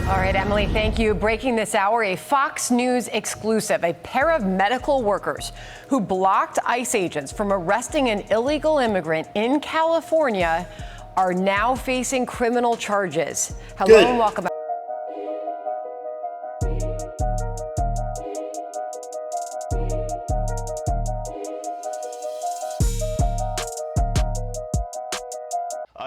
All right, Emily, thank you. Breaking this hour, a Fox News exclusive. A pair of medical workers who blocked ICE agents from arresting an illegal immigrant in California are now facing criminal charges. Hello and welcome back.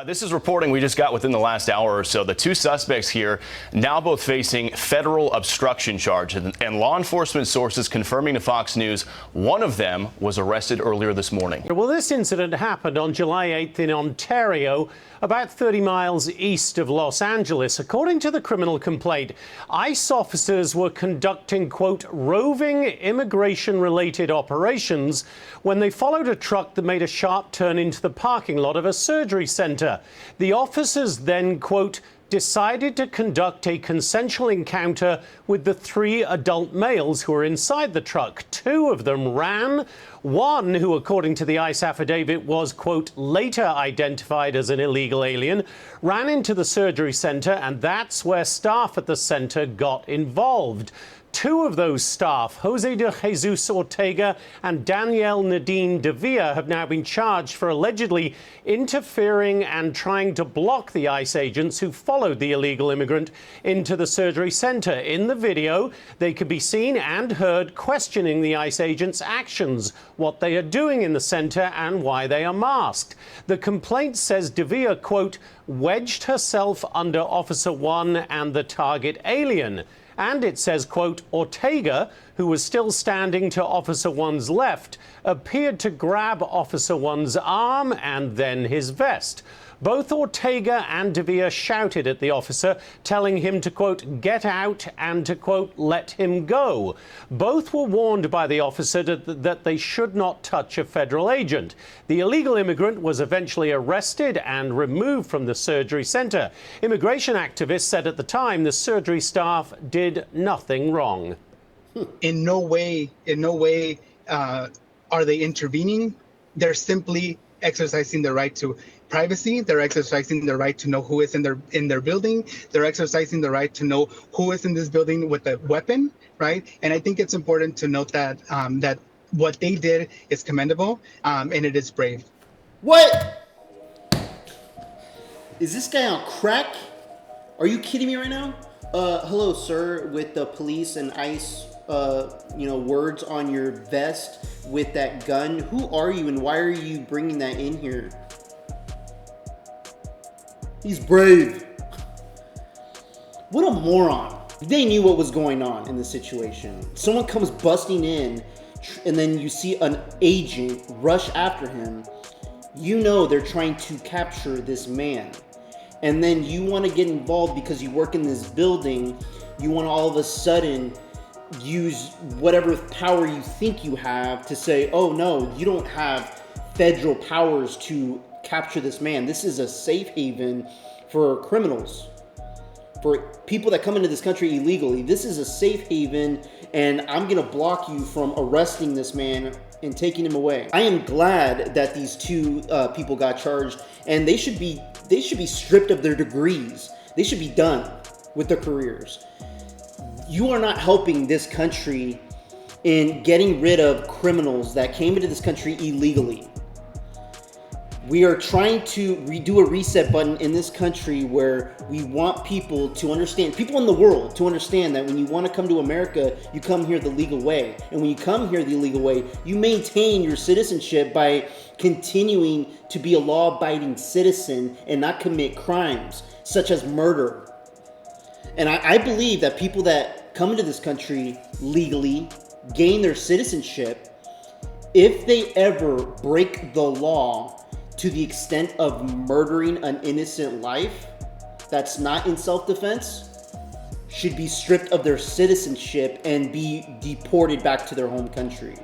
This is reporting we just got within the last hour or so. The two suspects here now both facing federal obstruction charges, and law enforcement sources confirming to Fox News one of them was arrested earlier this morning. Well, this incident happened on July 8th in Ontario, about 30 miles east of Los Angeles. According to the criminal complaint, ICE officers were conducting, quote, roving immigration-related operations when they followed a truck that made a sharp turn into the parking lot of a surgery center. The officers then, quote, decided to conduct a consensual encounter with the three adult males who were inside the truck. Two of them ran. One, who according to the ICE affidavit was, quote, later identified as an illegal alien, ran into the surgery center, and that's where staff at the center got involved. Two of those staff, Jose de Jesus Ortega and Danielle Nadine de Villa, have now been charged for allegedly interfering and trying to block the ICE agents who followed the illegal immigrant into the surgery center. In the video, they could be seen and heard questioning the ICE agents' actions, what they are doing in the center, and why they are masked. The complaint says de Villa, quote, wedged herself under Officer 1 and the target alien. And it says, quote, Ortega, who was still standing to Officer 1's left, appeared to grab Officer 1's arm and then his vest. Both Ortega and de Villa shouted at the officer, telling him to, quote, get out and to, quote, let him go. Both were warned by the officer that they should not touch a federal agent. The illegal immigrant was eventually arrested and removed from the surgery center. Immigration activists said at the time the surgery staff did nothing wrong. In no way are they intervening. They're simply exercising the right to privacy. They're exercising the right to know who is in their building. They're exercising the right to know who is in this building with a weapon, right? And I think it's important to note that that what they did is commendable, and it is brave. What? Is this guy on crack? Are you kidding me right now? Hello, sir, with the police and ICE, words on your vest with that gun. Who are you and why are you bringing that in here? He's brave. What a moron. They knew what was going on in the situation. Someone comes busting in and then you see an agent rush after him. You know they're trying to capture this man. And then you want to get involved because you work in this building. You want to all of a sudden use whatever power you think you have to say, oh no, you don't have federal powers to capture this man. This is a safe haven for criminals, for people that come into this country illegally. This is a safe haven, and I'm gonna block you from arresting this man and taking him away. I am glad that these two people got charged, and they should be stripped of their degrees. They should be done with their careers. You are not helping this country in getting rid of criminals that came into this country illegally. We are trying to redo a reset button in this country where we want people to understand, people in the world to understand that when you want to come to America, you come here the legal way. And when you come here the illegal way, you maintain your citizenship by continuing to be a law-abiding citizen and not commit crimes such as murder. And I believe that people that come into this country legally gain their citizenship. If they ever break the law to the extent of murdering an innocent life that's not in self-defense, should be stripped of their citizenship and be deported back to their home country.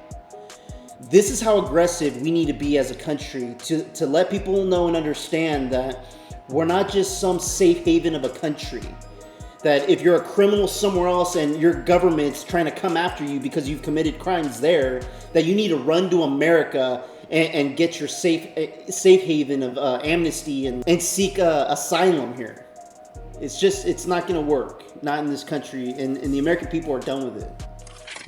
This is how aggressive we need to be as a country to let people know and understand that we're not just some safe haven of a country. That if you're a criminal somewhere else and your government's trying to come after you because you've committed crimes there, that you need to run to America and get your safe haven of amnesty and seek asylum here. It's not going to work. Not in this country, and the American people are done with it.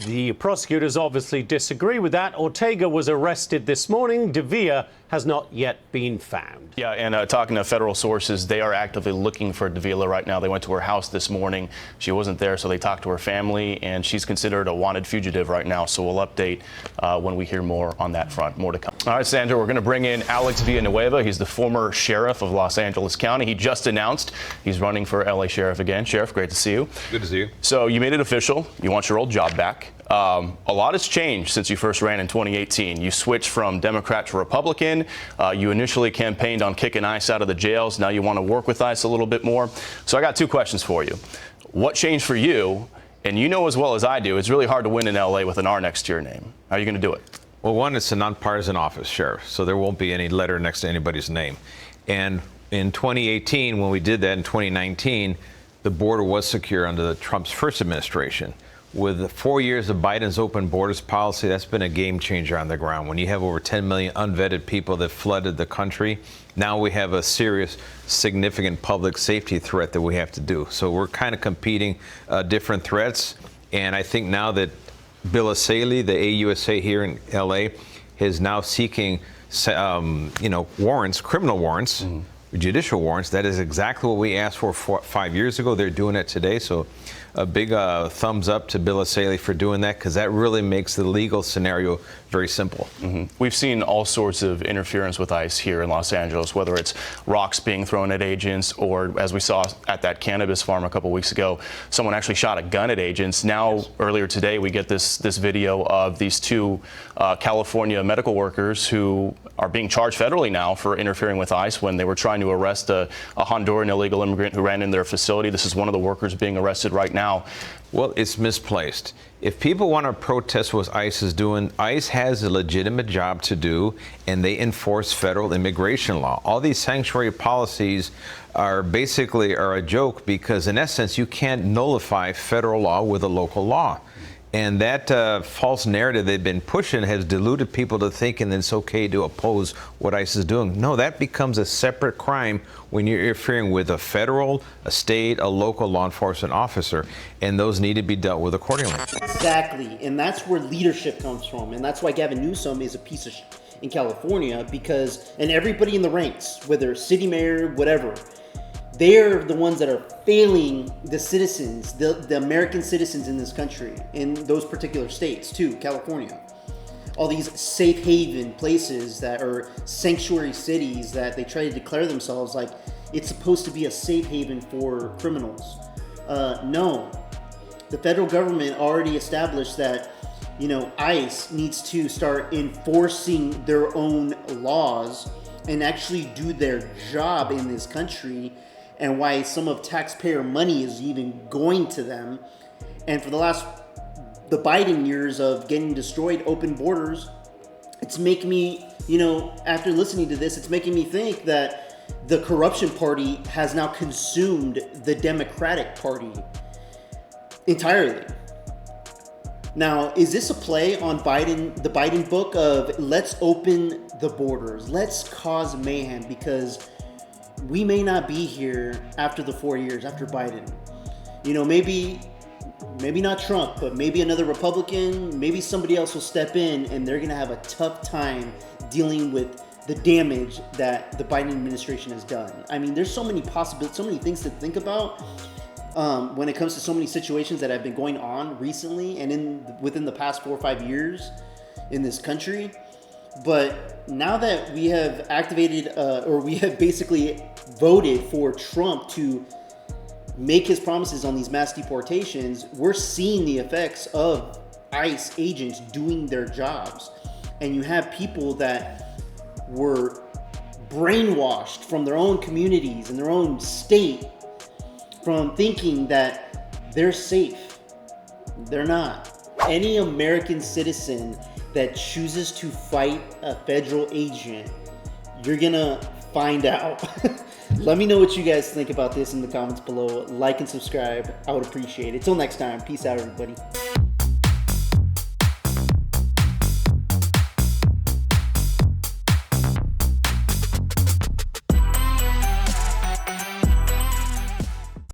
The prosecutors obviously disagree with that. Ortega was arrested this morning. De Villa has not yet been found. Yeah, and talking to federal sources, they are actively looking for De Villa right now. They went to her house this morning. She wasn't there, so they talked to her family, and she's considered a wanted fugitive right now. So we'll update when we hear more on that front. More to come. All right, Sandra, we're going to bring in Alex Villanueva. He's the former sheriff of Los Angeles County. He just announced he's running for LA sheriff again. Sheriff, great to see you. Good to see you. So you made it official. You want your old job back. A lot has changed since you first ran in 2018. You switched from Democrat to Republican. You initially campaigned on kicking ICE out of the jails. Now you want to work with ICE a little bit more. So I got two questions for you. What changed for you? And you know as well as I do, it's really hard to win in LA with an R next to your name. How are you going to do it? Well, one, it's a nonpartisan office, Sheriff, so there won't be any letter next to anybody's name. And in 2018, when we did that in 2019, the border was secure under the Trump's first administration. With 4 years of Biden's open borders policy, that's been a game changer on the ground. When you have over 10 million unvetted people that flooded the country, now we have a serious, significant public safety threat that we have to do. So we're kind of competing different threats. And I think now that Bill Asaley, the AUSA here in LA, is now seeking, warrants, criminal warrants, judicial warrants. That is exactly what we asked for 5 years ago. They're doing it today. So a big thumbs up to Bill Asaley for doing that, because that really makes the legal scenario very simple. We've seen all sorts of interference with ICE here in Los Angeles, whether it's rocks being thrown at agents, or as we saw at that cannabis farm a couple weeks ago, someone actually shot a gun at agents. Now, earlier today, we get this video of these two California medical workers who are being charged federally now for interfering with ICE when they were trying to arrest a Honduran illegal immigrant who ran in their facility. This is one of the workers being arrested right now. Well, it's misplaced. If people want to protest what ICE is doing, ICE has a legitimate job to do, and they enforce federal immigration law. All these sanctuary policies are basically a joke, because in essence, you can't nullify federal law with a local law. And that false narrative they've been pushing has deluded people to thinking that it's okay to oppose what ICE is doing. No, that becomes a separate crime when you're interfering with a federal, a state, a local law enforcement officer, and those need to be dealt with accordingly. Exactly, and that's where leadership comes from, and that's why Gavin Newsom is a piece of in California, because, and everybody in the ranks, whether city mayor, whatever, they're the ones that are failing the citizens, the American citizens in this country, in those particular states too, California. All these safe haven places that are sanctuary cities that they try to declare themselves like it's supposed to be a safe haven for criminals. No, the federal government already established that, ICE needs to start enforcing their own laws and actually do their job in this country, and why some of taxpayer money is even going to them. And for the Biden years of getting destroyed open borders, it's making me, after listening to this, it's making me think that the corruption party has now consumed the Democratic Party entirely. Now, is this a play on the Biden book of let's open the borders, let's cause mayhem, because we may not be here after the 4 years, after Biden. Maybe not Trump, but maybe another Republican, maybe somebody else will step in, and they're going to have a tough time dealing with the damage that the Biden administration has done. I mean, there's so many possibilities, so many things to think about when it comes to so many situations that have been going on recently and within the past 4 or 5 years in this country. But now that we have activated, or we have basically voted for Trump to make his promises on these mass deportations, we're seeing the effects of ICE agents doing their jobs. And you have people that were brainwashed from their own communities and their own state from thinking that they're safe. They're not. Any American citizen that chooses to fight a federal agent, you're gonna find out. Let me know what you guys think about this in the comments below. Like and subscribe. I would appreciate it. Till next time. Peace out, everybody.